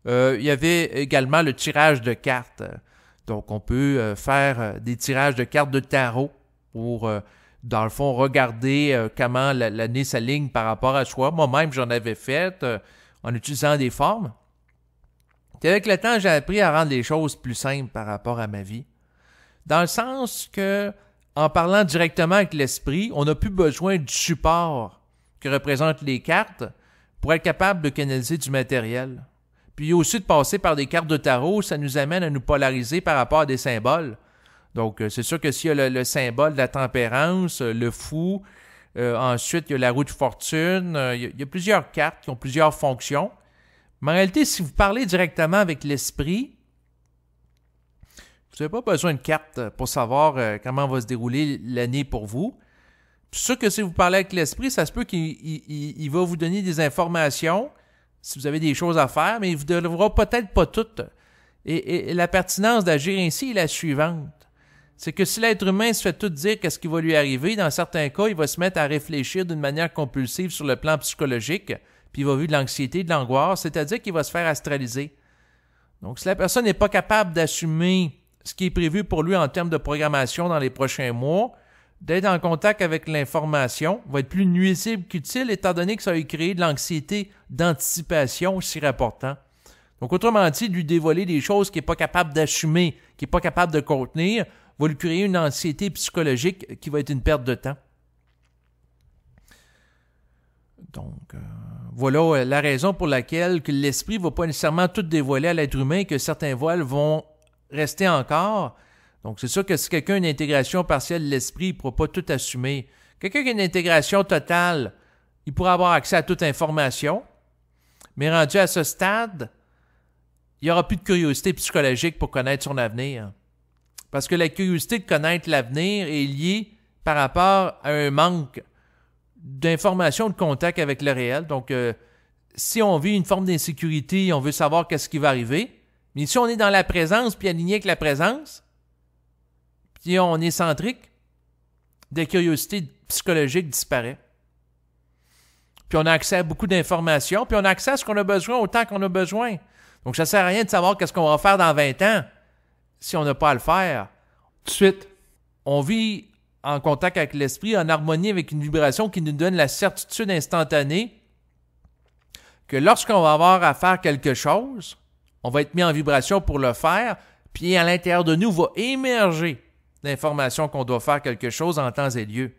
il y avait également le tirage de cartes. Donc, on peut faire des tirages de cartes de tarot pour, dans le fond, regarder comment l'année s'aligne par rapport à soi. Moi-même, j'en avais fait en utilisant des formes. Et avec le temps, j'ai appris à rendre les choses plus simples par rapport à ma vie. Dans le sens que, en parlant directement avec l'esprit, on n'a plus besoin du support que représentent les cartes pour être capable de canaliser du matériel. Puis aussi de passer par des cartes de tarot, ça nous amène à nous polariser par rapport à des symboles. Donc, c'est sûr que s'il y a le symbole de la tempérance, le fou, ensuite il y a la roue de fortune, il y a plusieurs cartes qui ont plusieurs fonctions. Mais en réalité, si vous parlez directement avec l'esprit, vous n'avez pas besoin de carte pour savoir comment va se dérouler l'année pour vous. C'est sûr que si vous parlez avec l'esprit, ça se peut qu'il va vous donner des informations si vous avez des choses à faire, mais il ne vous donnera peut-être pas toutes Et la pertinence d'agir ainsi est la suivante. C'est que si l'être humain se fait tout dire qu'est-ce qui va lui arriver, dans certains cas, il va se mettre à réfléchir d'une manière compulsive sur le plan psychologique, puis il va vivre de l'anxiété, de l'angoisse, c'est-à-dire qu'il va se faire astraliser. Donc, si la personne n'est pas capable d'assumer ce qui est prévu pour lui en termes de programmation dans les prochains mois, d'être en contact avec l'information va être plus nuisible qu'utile, étant donné que ça va lui créer de l'anxiété d'anticipation aussi rapportant. Donc, autrement dit, lui dévoiler des choses qu'il n'est pas capable d'assumer, qu'il n'est pas capable de contenir, va lui créer une anxiété psychologique qui va être une perte de temps. Donc, voilà la raison pour laquelle que l'esprit ne va pas nécessairement tout dévoiler à l'être humain, que certains voiles vont rester encore. Donc, c'est sûr que si quelqu'un a une intégration partielle de l'esprit, il ne pourra pas tout assumer. Quelqu'un qui a une intégration totale, il pourra avoir accès à toute information, mais rendu à ce stade, il n'y aura plus de curiosité psychologique pour connaître son avenir. Parce que la curiosité de connaître l'avenir est liée par rapport à un manque d'information, de contact avec le réel. Donc, si on vit une forme d'insécurité, on veut savoir qu'est-ce qui va arriver. Mais si on est dans la présence, puis aligné avec la présence, puis on est centrique, la curiosité psychologique disparaît. Puis on a accès à beaucoup d'informations, puis on a accès à ce qu'on a besoin autant qu'on a besoin. Donc, ça ne sert à rien de savoir qu'est-ce qu'on va faire dans 20 ans si on n'a pas à le faire. Tout de suite, on vit en contact avec l'esprit, en harmonie avec une vibration qui nous donne la certitude instantanée que lorsqu'on va avoir à faire quelque chose, on va être mis en vibration pour le faire, puis à l'intérieur de nous va émerger l'information qu'on doit faire quelque chose en temps et lieu.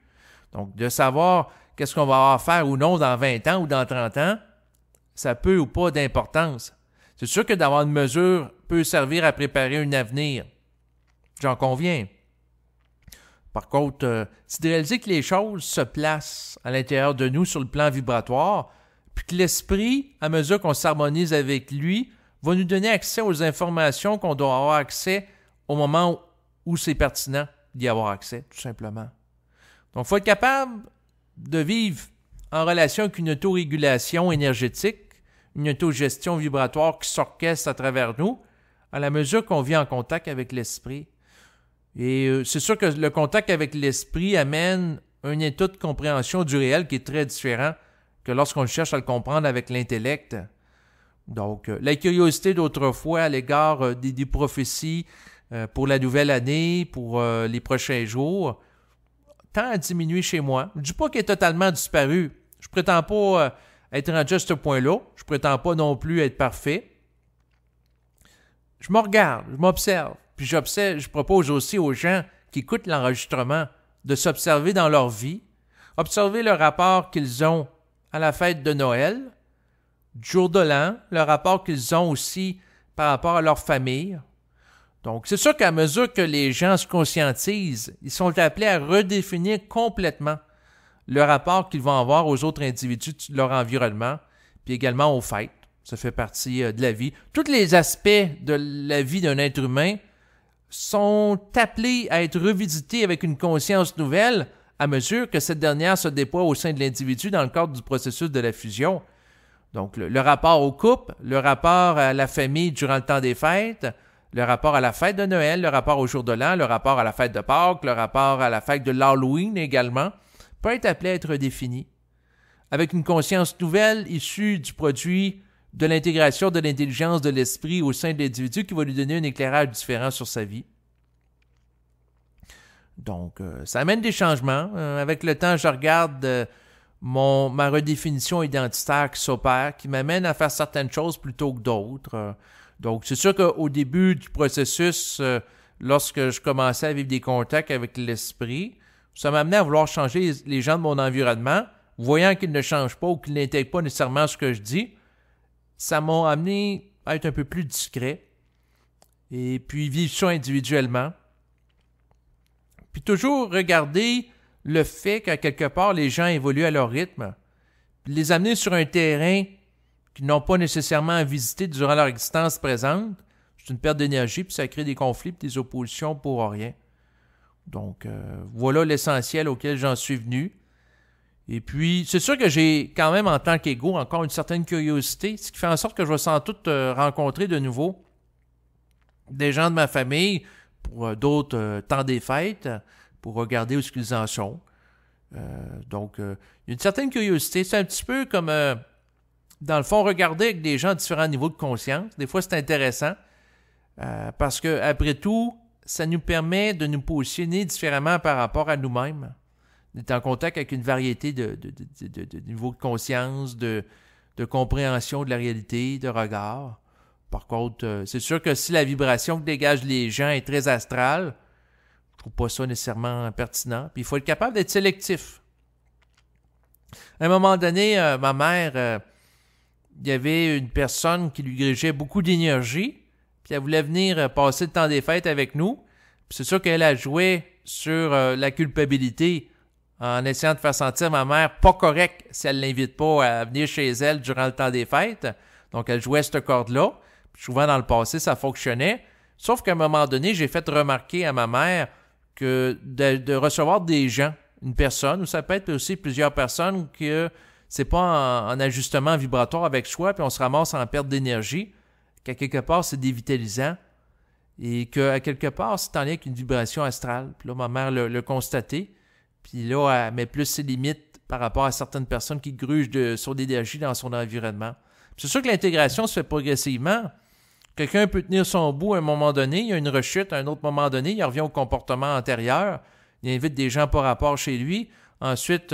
Donc, de savoir qu'est-ce qu'on va avoir à faire ou non dans 20 ans ou dans 30 ans, ça peut ou pas d'importance. C'est sûr que d'avoir une mesure peut servir à préparer un avenir. J'en conviens. Par contre, c'est de réaliser que les choses se placent à l'intérieur de nous sur le plan vibratoire, puis que l'esprit, à mesure qu'on s'harmonise avec lui, va nous donner accès aux informations qu'on doit avoir accès au moment où c'est pertinent d'y avoir accès, tout simplement. Donc, il faut être capable de vivre en relation avec une autorégulation énergétique, une autogestion vibratoire qui s'orchestre à travers nous, à la mesure qu'on vit en contact avec l'esprit. Et c'est sûr que le contact avec l'esprit amène un état de compréhension du réel qui est très différent que lorsqu'on cherche à le comprendre avec l'intellect. Donc, la curiosité d'autrefois à l'égard des prophéties pour la nouvelle année, pour les prochains jours, tend à diminuer chez moi. Je ne dis pas qu'elle est totalement disparue. Je ne prétends pas être rendu à ce point-là. Je ne prétends pas non plus être parfait. Je me regarde, je m'observe. Puis je propose aussi aux gens qui écoutent l'enregistrement de s'observer dans leur vie, observer le rapport qu'ils ont à la fête de Noël, du jour de l'an, le rapport qu'ils ont aussi par rapport à leur famille. Donc, c'est sûr qu'à mesure que les gens se conscientisent, ils sont appelés à redéfinir complètement le rapport qu'ils vont avoir aux autres individus de leur environnement, puis également aux fêtes. Ça fait partie de la vie. Tous les aspects de la vie d'un être humain sont appelés à être revisités avec une conscience nouvelle à mesure que cette dernière se déploie au sein de l'individu dans le cadre du processus de la fusion. Donc, le rapport au couple, le rapport à la famille durant le temps des fêtes, le rapport à la fête de Noël, le rapport au jour de l'an, le rapport à la fête de Pâques, le rapport à la fête de l'Halloween également, peut être appelé à être défini. Avec une conscience nouvelle issue du produit de l'intégration de l'intelligence de l'esprit au sein de l'individu qui va lui donner un éclairage différent sur sa vie. Donc, ça amène des changements. Avec le temps, je regarde ma redéfinition identitaire qui s'opère, qui m'amène à faire certaines choses plutôt que d'autres. Donc, c'est sûr qu'au début du processus, lorsque je commençais à vivre des contacts avec l'esprit, ça m'amenait à vouloir changer les gens de mon environnement, voyant qu'ils ne changent pas ou qu'ils n'intègrent pas nécessairement ce que je dis. Ça m'a amené à être un peu plus discret et puis vivre ça individuellement. Puis toujours regarder le fait qu'à quelque part, les gens évoluent à leur rythme, puis les amener sur un terrain qu'ils n'ont pas nécessairement à visiter durant leur existence présente, c'est une perte d'énergie, puis ça crée des conflits, puis des oppositions pour rien. Donc, voilà l'essentiel auquel j'en suis venu. Et puis, c'est sûr que j'ai quand même, en tant qu'ego, encore une certaine curiosité, ce qui fait en sorte que je vais sans doute rencontrer de nouveau des gens de ma famille pour d'autres temps des fêtes, pour regarder où ils en sont. Donc, il y a une certaine curiosité. C'est un petit peu comme, dans le fond, regarder avec des gens à différents niveaux de conscience. Des fois, c'est intéressant parce que, après tout, ça nous permet de nous positionner différemment par rapport à nous-mêmes. On est en contact avec une variété de niveaux de conscience, de compréhension de la réalité, de regard. Par contre, c'est sûr que si la vibration que dégagent les gens est très astrale, je trouve pas ça nécessairement pertinent. Puis il faut être capable d'être sélectif. À un moment donné, ma mère, il y avait une personne qui lui dirigeait beaucoup d'énergie, puis elle voulait venir passer le temps des fêtes avec nous. Puis c'est sûr qu'elle a joué sur la culpabilité en essayant de faire sentir ma mère pas correcte si elle ne l'invite pas à venir chez elle durant le temps des fêtes. Donc elle jouait cette corde-là. Puis souvent dans le passé, ça fonctionnait. Sauf qu'à un moment donné, j'ai fait remarquer à ma mère que de recevoir des gens, une personne, ou ça peut être aussi plusieurs personnes, que c'est pas en ajustement vibratoire avec soi, puis on se ramasse en perte d'énergie, qu'à quelque part, c'est dévitalisant, et qu'à quelque part, c'est en lien avec une vibration astrale. Puis là, ma mère l'a constaté, puis là, elle met plus ses limites par rapport à certaines personnes qui grugent de son énergie dans son environnement. Puis c'est sûr que l'intégration se fait progressivement. Quelqu'un peut tenir son bout à un moment donné, il y a une rechute à un autre moment donné, il revient au comportement antérieur, il invite des gens par rapport chez lui. Ensuite,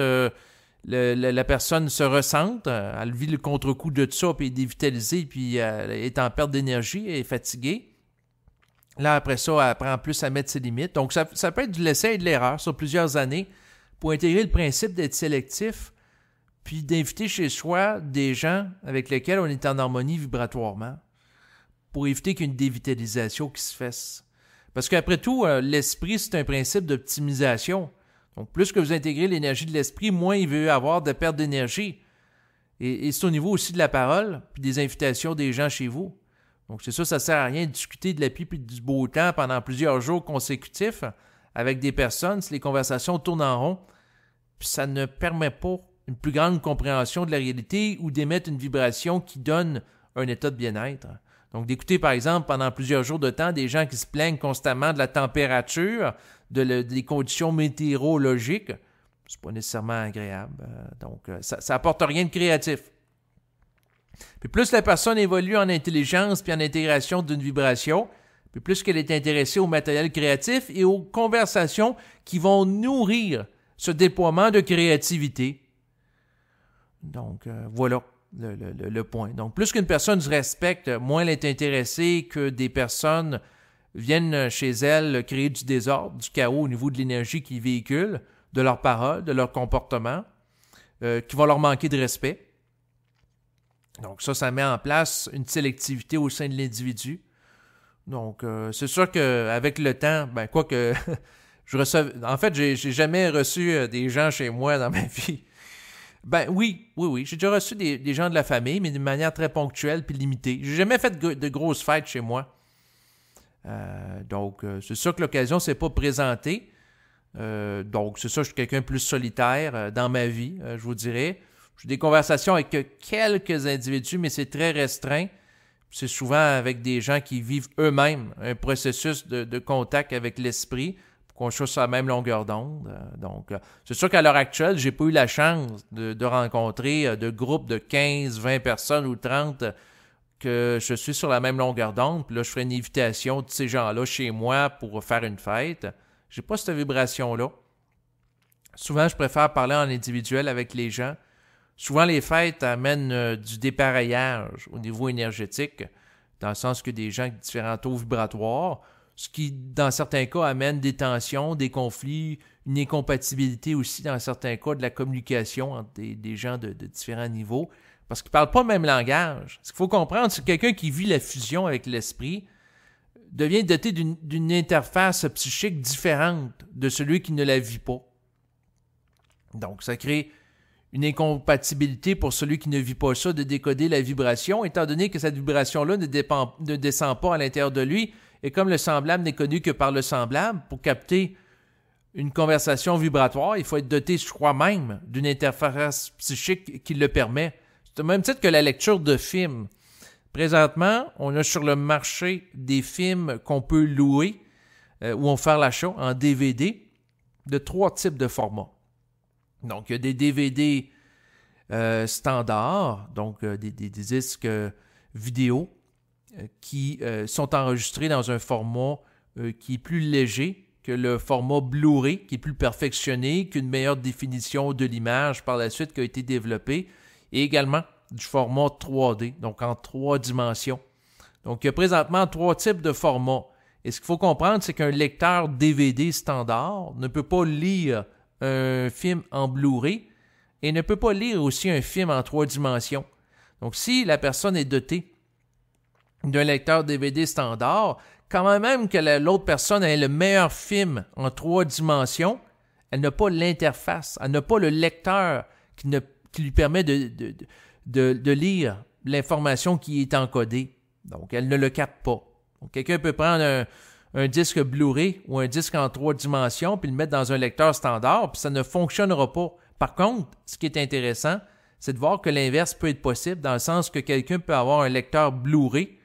la personne se ressente, elle vit le contre-coup de ça, puis est dévitalisée, puis elle est en perte d'énergie, elle est fatiguée. Là, après ça, elle apprend plus à mettre ses limites. Donc, ça peut être de l'essai et de l'erreur sur plusieurs années pour intégrer le principe d'être sélectif, puis d'inviter chez soi des gens avec lesquels on est en harmonie vibratoirement, pour éviter qu'il y ait une dévitalisation qui se fasse. Parce qu'après tout, l'esprit, c'est un principe d'optimisation. Donc, plus que vous intégrez l'énergie de l'esprit, moins il veut y avoir de perte d'énergie. Et c'est au niveau aussi de la parole, puis des invitations des gens chez vous. Donc, c'est ça, ça ne sert à rien de discuter de la pluie et du beau temps pendant plusieurs jours consécutifs avec des personnes si les conversations tournent en rond. Puis ça ne permet pas une plus grande compréhension de la réalité ou d'émettre une vibration qui donne un état de bien-être. Donc, d'écouter, par exemple, pendant plusieurs jours de temps, des gens qui se plaignent constamment de la température, des conditions météorologiques, c'est pas nécessairement agréable. Donc, ça apporte rien de créatif. Puis plus la personne évolue en intelligence puis en intégration d'une vibration, puis plus qu'elle est intéressée au matériel créatif et aux conversations qui vont nourrir ce déploiement de créativité. Donc, voilà. Le point. Donc, plus qu'une personne se respecte, moins elle est intéressée que des personnes viennent chez elle créer du désordre, du chaos au niveau de l'énergie qu'ils véhiculent, de leurs paroles, de leur comportement, qui vont leur manquer de respect. Donc, ça met en place une sélectivité au sein de l'individu. Donc, c'est sûr qu'avec le temps, quoique en fait, j'ai jamais reçu des gens chez moi dans ma vie. Oui. J'ai déjà reçu des gens de la famille, mais d'une manière très ponctuelle puis limitée. J'ai jamais fait de grosses fêtes chez moi. Donc, c'est sûr que l'occasion ne s'est pas présentée. Donc, c'est ça, je suis quelqu'un de plus solitaire dans ma vie, je vous dirais. J'ai des conversations avec quelques individus, mais c'est très restreint. C'est souvent avec des gens qui vivent eux-mêmes un processus de contact avec l'esprit, qu'on soit sur la même longueur d'onde. Donc, c'est sûr qu'à l'heure actuelle, j'ai pas eu la chance de rencontrer de groupes de 15, 20 personnes ou 30 que je suis sur la même longueur d'onde. Puis là, je ferai une invitation de ces gens-là chez moi pour faire une fête. J'ai pas cette vibration-là. Souvent, je préfère parler en individuel avec les gens. Souvent, les fêtes amènent du dépareillage au niveau énergétique, dans le sens que des gens avec différents taux vibratoires, ce qui, dans certains cas, amène des tensions, des conflits, une incompatibilité aussi, dans certains cas, de la communication entre des gens de différents niveaux, parce qu'ils ne parlent pas le même langage. Ce qu'il faut comprendre, c'est que quelqu'un qui vit la fusion avec l'esprit devient doté d'une interface psychique différente de celui qui ne la vit pas. Donc, ça crée une incompatibilité pour celui qui ne vit pas ça de décoder la vibration, étant donné que cette vibration-là ne descend pas à l'intérieur de lui. Et comme le semblable n'est connu que par le semblable, pour capter une conversation vibratoire, il faut être doté, je crois même, d'une interface psychique qui le permet. C'est au même titre que la lecture de films. Présentement, on a sur le marché des films qu'on peut louer ou on fait l'achat en DVD de 3 types de formats. Donc, il y a des DVD standards, donc des disques vidéo qui sont enregistrés dans un format qui est plus léger que le format Blu-ray, qui est plus perfectionné, qu'une meilleure définition de l'image par la suite qui a été développée, et également du format 3D, donc en 3 dimensions. Donc, il y a présentement 3 types de formats. Et ce qu'il faut comprendre, c'est qu'un lecteur DVD standard ne peut pas lire un film en Blu-ray et ne peut pas lire aussi un film en 3 dimensions. Donc, si la personne est dotée d'un lecteur DVD standard, quand même que l'autre personne ait le meilleur film en 3 dimensions, elle n'a pas l'interface, elle n'a pas le lecteur qui lui permet de lire l'information qui est encodée. Donc, elle ne le capte pas. Donc, quelqu'un peut prendre un disque Blu-ray ou un disque en 3 dimensions puis le mettre dans un lecteur standard, puis ça ne fonctionnera pas. Par contre, ce qui est intéressant, c'est de voir que l'inverse peut être possible dans le sens que quelqu'un peut avoir un lecteur Blu-ray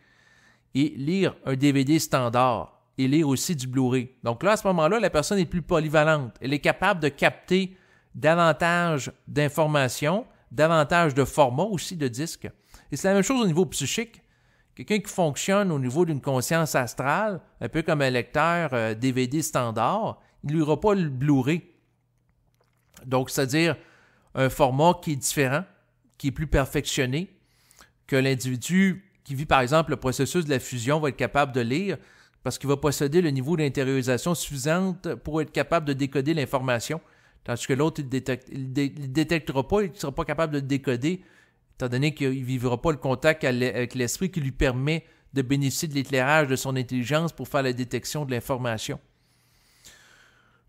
et lire un DVD standard et lire aussi du Blu-ray. Donc là, à ce moment-là, la personne est plus polyvalente. Elle est capable de capter davantage d'informations, davantage de formats aussi de disques. Et c'est la même chose au niveau psychique. Quelqu'un qui fonctionne au niveau d'une conscience astrale, un peu comme un lecteur DVD standard, il ne lira pas le Blu-ray. Donc, c'est-à-dire un format qui est différent, qui est plus perfectionné, que l'individu qui vit, par exemple, le processus de la fusion va être capable de lire parce qu'il va posséder le niveau d'intériorisation suffisante pour être capable de décoder l'information. Tandis que l'autre, il ne détectera pas, il ne sera pas capable de le décoder, étant donné qu'il ne vivra pas le contact avec l'esprit qui lui permet de bénéficier de l'éclairage de son intelligence pour faire la détection de l'information.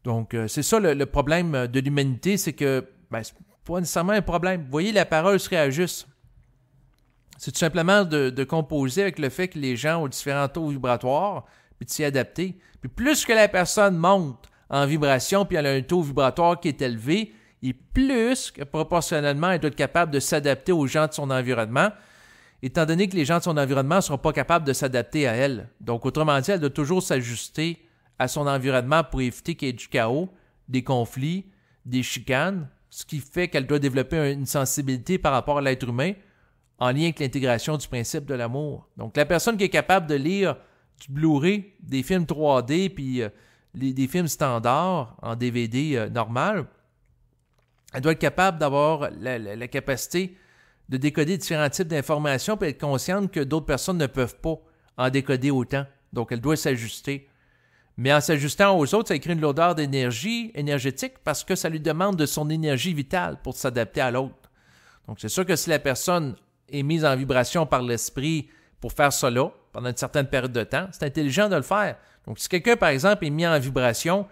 Donc, c'est ça le problème de l'humanité, c'est que, c'est pas nécessairement un problème. Vous voyez, la parole se réajuste. C'est tout simplement de composer avec le fait que les gens ont différents taux vibratoires, puis de s'y adapter. Puis plus que la personne monte en vibration, puis elle a un taux vibratoire qui est élevé, et plus que proportionnellement, elle doit être capable de s'adapter aux gens de son environnement, étant donné que les gens de son environnement ne seront pas capables de s'adapter à elle. Donc, autrement dit, elle doit toujours s'ajuster à son environnement pour éviter qu'il y ait du chaos, des conflits, des chicanes, ce qui fait qu'elle doit développer une sensibilité par rapport à l'être humain en lien avec l'intégration du principe de l'amour. Donc, la personne qui est capable de lire du Blu-ray, des films 3D, puis des films standards en DVD normal, elle doit être capable d'avoir la capacité de décoder différents types d'informations puis être consciente que d'autres personnes ne peuvent pas en décoder autant. Donc, elle doit s'ajuster. Mais en s'ajustant aux autres, ça crée une lourdeur énergétique parce que ça lui demande de son énergie vitale pour s'adapter à l'autre. Donc, c'est sûr que si la personne est mise en vibration par l'esprit pour faire cela pendant une certaine période de temps, c'est intelligent de le faire. Donc, si quelqu'un, par exemple, est mis en vibration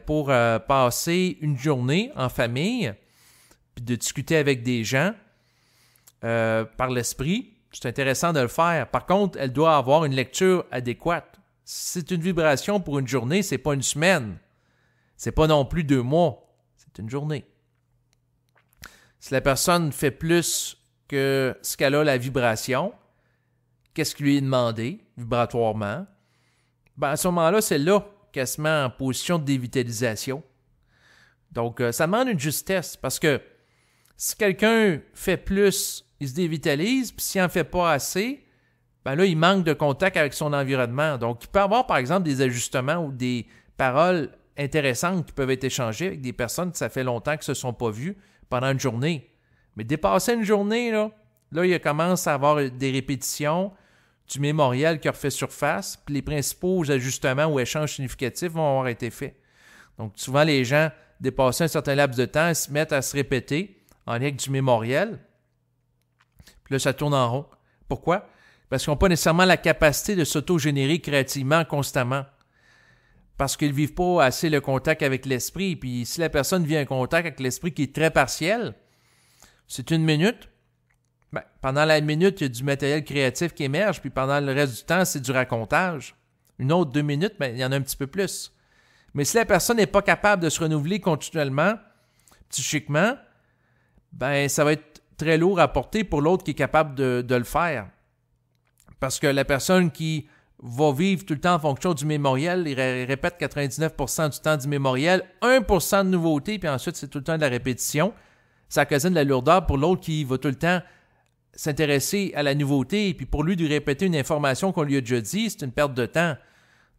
pour passer une journée en famille, puis de discuter avec des gens par l'esprit, c'est intéressant de le faire. Par contre, elle doit avoir une lecture adéquate. Si c'est une vibration pour une journée, c'est pas une semaine. C'est pas non plus 2 mois. C'est une journée. Si la personne fait plus que ce qu'elle a la vibration, qu'est-ce qui lui est demandé vibratoirement? À ce moment-là, c'est là qu'elle se met en position de dévitalisation. Donc, ça demande une justesse parce que si quelqu'un fait plus, il se dévitalise, puis s'il n'en fait pas assez, là, il manque de contact avec son environnement. Donc, il peut y avoir, par exemple, des ajustements ou des paroles intéressantes qui peuvent être échangées avec des personnes que ça fait longtemps qu'ils ne se sont pas vues pendant une journée. Mais dépasser une journée, là il commence à avoir des répétitions du mémorial qui refait surface, puis les principaux ajustements ou échanges significatifs vont avoir été faits. Donc, souvent, les gens, dépassés un certain laps de temps, se mettent à se répéter en lien avec du mémorial. Puis là, ça tourne en rond. Pourquoi? Parce qu'ils n'ont pas nécessairement la capacité de s'auto-générer créativement constamment. Parce qu'ils ne vivent pas assez le contact avec l'esprit. Puis si la personne vit un contact avec l'esprit qui est très partiel, c'est 1 minute. Pendant la minute, il y a du matériel créatif qui émerge, puis pendant le reste du temps, c'est du racontage. Une autre 2 minutes, il y en a un petit peu plus. Mais si la personne n'est pas capable de se renouveler continuellement, psychiquement, ça va être très lourd à porter pour l'autre qui est capable de le faire. Parce que la personne qui va vivre tout le temps en fonction du mémoriel, il répète 99% du temps du mémoriel, 1% de nouveauté, puis ensuite c'est tout le temps de la répétition. Ça occasionne de la lourdeur pour l'autre qui va tout le temps s'intéresser à la nouveauté, puis pour lui de répéter une information qu'on lui a déjà dit, c'est une perte de temps.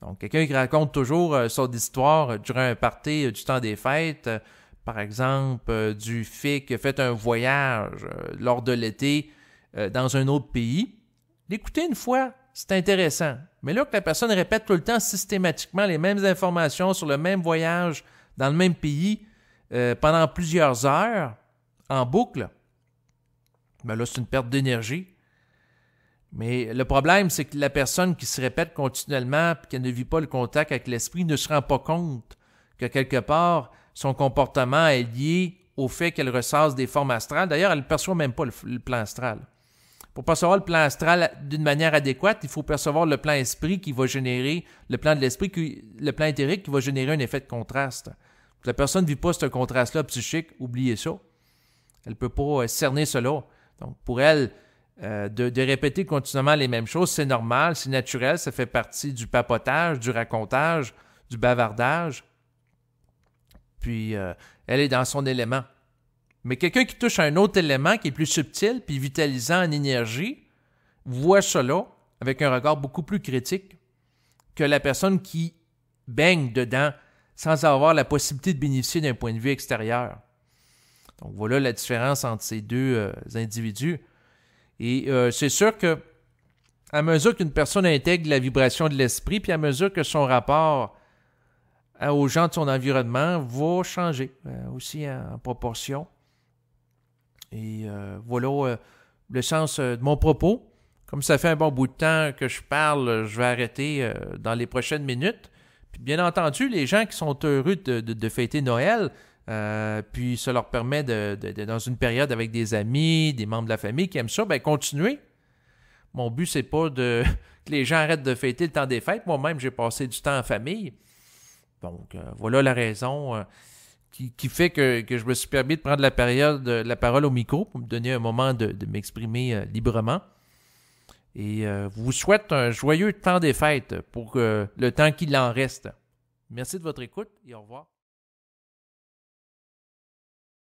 Donc, quelqu'un qui raconte toujours son histoire durant un party du temps des fêtes, par exemple, du fait qu'il a fait un voyage lors de l'été dans un autre pays, l'écouter une fois, c'est intéressant. Mais là, que la personne répète tout le temps systématiquement les mêmes informations sur le même voyage dans le même pays pendant plusieurs heures, en boucle, ben là, c'est une perte d'énergie. Mais le problème, c'est que la personne qui se répète continuellement et qui ne vit pas le contact avec l'esprit ne se rend pas compte que quelque part, son comportement est lié au fait qu'elle ressasse des formes astrales. D'ailleurs, elle ne perçoit même pas le plan astral. Pour percevoir le plan astral d'une manière adéquate, il faut percevoir le plan esprit qui va générer, le plan de l'esprit, le plan éthérique qui va générer un effet de contraste. La personne ne vit pas ce contraste-là psychique, oubliez ça. Elle ne peut pas cerner cela. Donc, pour elle, de répéter continuellement les mêmes choses, c'est normal, c'est naturel, ça fait partie du papotage, du racontage, du bavardage. Puis, elle est dans son élément. Mais quelqu'un qui touche à un autre élément qui est plus subtil puis vitalisant en énergie, voit cela avec un regard beaucoup plus critique que la personne qui baigne dedans sans avoir la possibilité de bénéficier d'un point de vue extérieur. Donc, voilà la différence entre ces deux individus. Et c'est sûr que à mesure qu'une personne intègre la vibration de l'esprit, puis à mesure que son rapport aux gens de son environnement va changer aussi en proportion. Et voilà le sens de mon propos. Comme ça fait un bon bout de temps que je parle, je vais arrêter dans les prochaines minutes. Puis bien entendu, les gens qui sont heureux de fêter Noël, puis ça leur permet de dans une période avec des amis, des membres de la famille qui aiment ça, bien continuez. Mon but, c'est pas que les gens arrêtent de fêter le temps des fêtes. Moi-même, j'ai passé du temps en famille. Donc, voilà la raison qui fait que je me suis permis de prendre la parole au micro pour me donner un moment de m'exprimer librement. Et vous souhaite un joyeux temps des fêtes pour le temps qu'il en reste. Merci de votre écoute et au revoir.